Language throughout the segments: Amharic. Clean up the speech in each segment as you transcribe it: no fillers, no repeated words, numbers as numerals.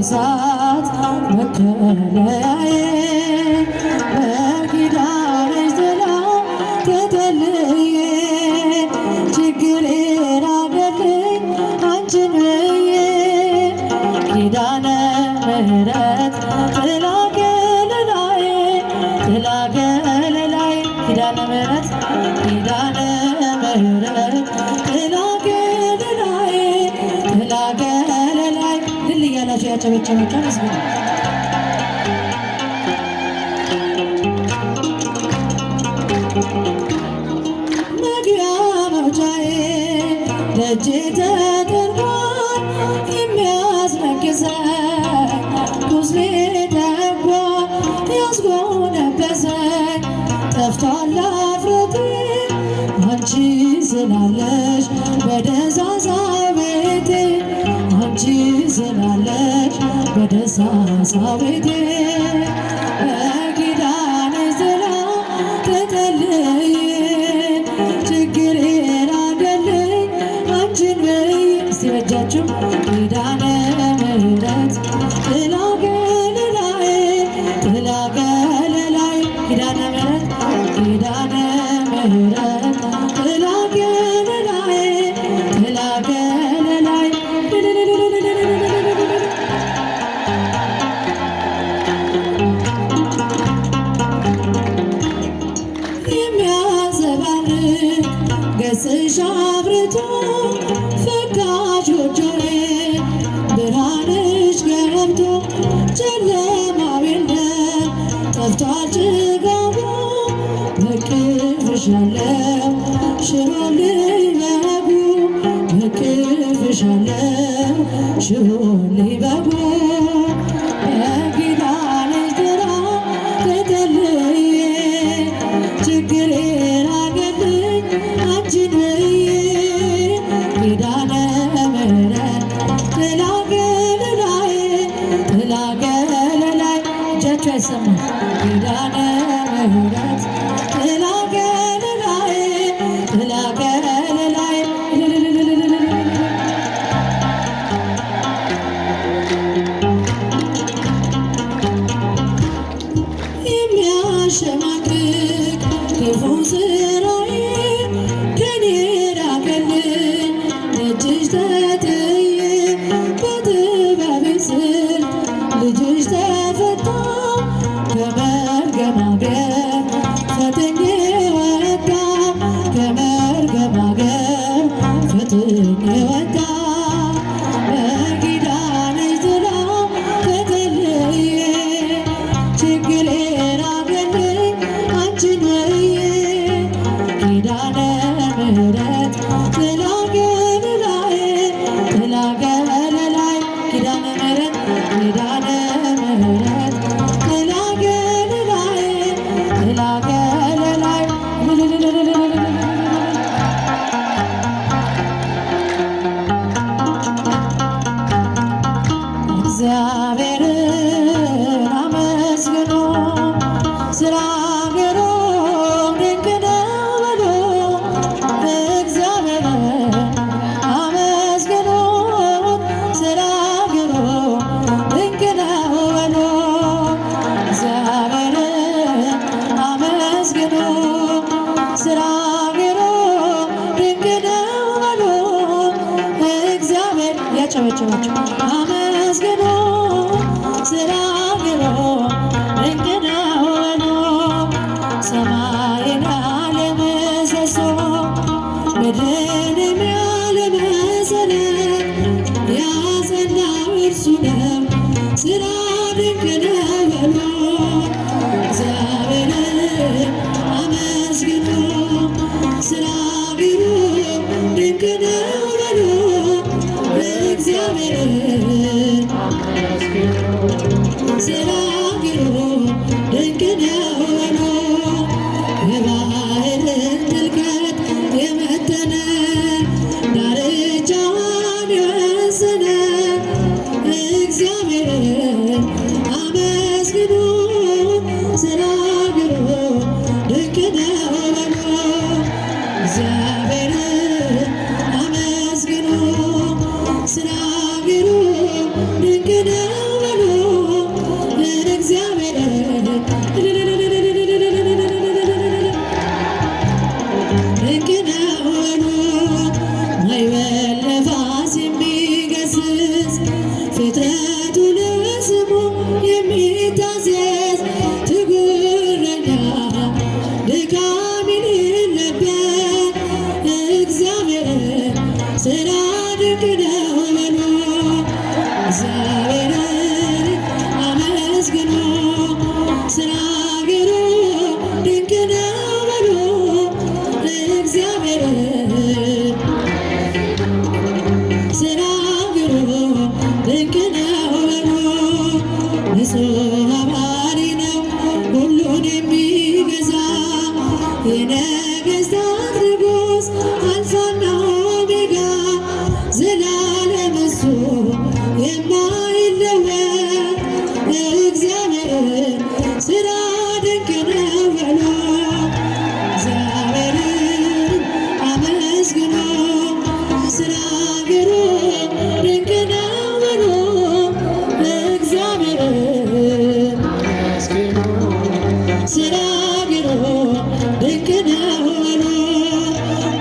እሳት መከለያዬ በኪዳንሽ ጥላ ተጠልዬ ችግሬን አቅልኝ አንቺን ብዬ ኪዳነ ምሕረት ጥላ ከለላዬ ጥላ ከለላዬ ኪዳነ ምሕረት ኪዳነ ምሕረት ጥላ ከለላዬ ጥላ ከለላዬ ድል እያላችሁ ያጨበጨባችሁ መስገን መግቢያ መውጫዬ ደጅ ተጠርጓል የሚያስነክሰኝ ቁስሌ ጠቧል ያስጎነበሰኝ ጠፍቷል አፍረቴ አንቺ ስላለሽ በደሳሳ ቤቴ አንቺ ስላለሽ በደሳሳ ቤቴ በኪዳንሽ ጥላ ተጠልዬ ችግሬን አቅልኝ አንቺን ብዬ እስቲ በእጃችሁ ኪዳነ ምሕረት ጥላ ከለላዬ ጥላ ከለላዬ ኪዳነ ምሕረት ኪዳነ ምሕረት ጥላ ከለላዬ ጥላ ከለላዬ የሚያንጸባርቅ ገጽሽ አብርቶ ፈካሽ ጎጆዬ ብርሃንሽ ገብቶ ጨለማው የለም ጠፍቷል ጭጋጉ በቅፍሽ ያለው ሽሮልኝ በጉ በቅፍሽ ያለው ሽሮልኝ በጉ በኪዳንሽ ጥላ ተጠልዬ ችግሬን አቅልኝ አንቺን ብዬ ኪዳነ ምሕረት ጥላ ከለላዬ ጥላ ከለላዬ እጃችሁ አይሰማም ኪዳነ ምሕረት ጥላ ከለላዬ ጥላ ከለላዬ የሚያሸማቅቅ ክፉ ስራዬ ከኔ ራቀልኝ እጅሽ ተጥዬ በጥበብ ስር ልጅሽ ተፈታ ከመርገም አገር ፈጥኜ ወጣ ከመርገም አገር ፈጥኜ ወጣ በኪዳንሽ ጥላ ተጠልዬ ችግሬን አቅልኝ አንቺን ብዬ ኪዳነ ምሕረት ጥላ ከለላዬ ጥላ ከለላዬ ኪዳነ ምሕረት ኪዳነ ምሕረት ጥላ ከለላዬ ጥላ ከለላዬ እግዚአብሔርን አመስግኑ ስራ ግሩም ድንቅ ነው በሉ እግዚአብሔርን አመስግኑት ስራ ግሩም ድንቅ ነው በሉ እግዚአብሔርን አመስግኑ ስራ ግሩም ድንቅ ነው በሉ እግዚአብሔር ያጨበጨባችሁ አመስግኑ ስራ ግሩም ድንቅ ነው በሉ ሰማይን ያለ ምሰሶ ምድርንም ያለ መሰረት ያጸናው እርሱ ነው ስራ ድንቅ ነው በሉ እግዚአብሔርን አመስግኑ ስራ ግሩም ድንቅ ነው በሉ እግዚአብሔርን ስራ ግሩም ድንቅ ነው በሉ የባህርን ጥልቀት የመጠነ ዳርቻዋን የወሰነ እግዚአብሔርን አመስግኑ ስራ ግሩም ድንቅ ነው በሉ እግዚአብሔርን አመስግኑ ስራ ግሩም ድንቅ ነው ለስሙ የሚታዘዝ ትጉ እረኛ ድካም የሌለበት እግዚአብሔር ሥራ ድንቅ ነው በሉ። እግዚአብሔርን አመስግኑ ሥራ ግሩም ድንቅ ነው በሉ። እግዚአብሔርን ሥራ ግሩም ድንቅ ነው በሉ። ንጹሕ አባሪ ነው ሁሉን የሚገዛ የነገሥታት ንጉሥ አልፋና ኦሜጋ ዘላለም እሱ የማይለወጥ እግዚአብሔር ሥራ ድንቅ ነው በሉ። እግዚአብሔርን አመስግኑ ሥራ ግሩም ድንቅ ነው በሉ። እግዚአብሔርን ሥራ ግሩም ድንቅ ነው በሉ።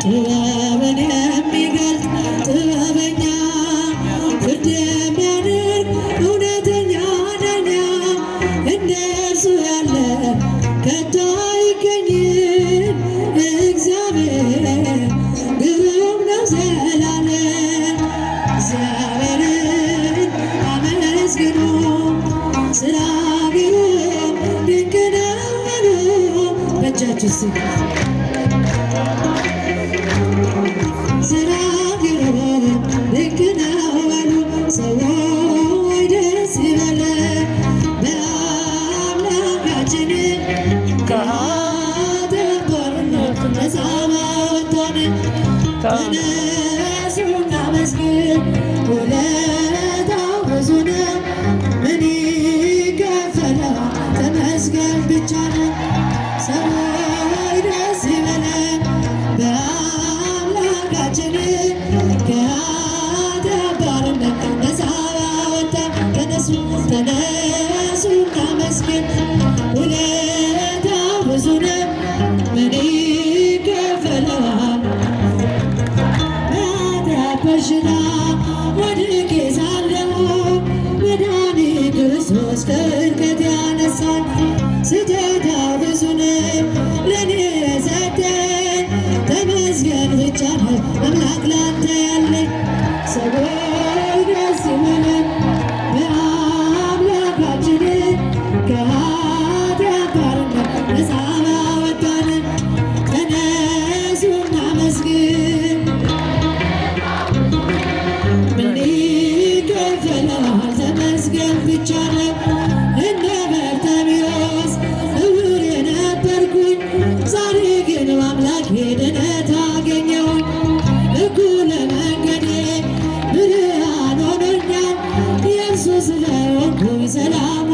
ጥበብን የሚገልጥ ጥበበኛ ፍርድ የሚያደርግ እውነተኛ ዳኛ እንደ እርሱ ያለ ከቶ አይገኝም። እግዚአብሔር ግሩም ነው ዘላለም። እግዚአብሔርን አመስግኑ ሥራ ግሩም ድንቅ ነው በሉ። በእጃችሁ ስግ ሥራ ግሩም ድንቅ ነው በሉ። ሰዎች ደስ ይበለን በአምላካችን ከኃጢአት ባርነት ነፃ ባወጣን። ተነሱ እናመስግን ውለታው ብዙ ነው። ምን ይከፈላል ተመስገን ብቻ ነው። ሰዎች ደስ ይበለን በአምላካችን ከኃጢአት ባርነት ነፃ ባወጣን። ተነሱ እናመስግን ውለታው ብዙ ነው። ምን ይከፈላል ኃጢአት በሽታ ወድቄ ሳለሁ መድኃኒት ክርስቶስ ከውድቀት ያነሳኝ። ስጦታው ብዙ ነው ለእኔ የሰጠኝ ተመስገን ብቻ ነው አምላክ ላንተ ያለኝ። ሰዎች ደስ ይበለን በአምላካችን ከኃጢአት ባርነት ነፃ ባወጣን። ተነሱ እናመስግን ምን ይከፈላል ተመስገን ብቻ ነው። እንደ በርጤሜዎስ ዕውር የነበርኩኝ ዛሬ ግን በአምላኬ ድነት አገኘሁኝ። እኩለ መንገዴ ብርሃን ሆኖኛል የእርሱ ስለሆንኩኝ ሰላም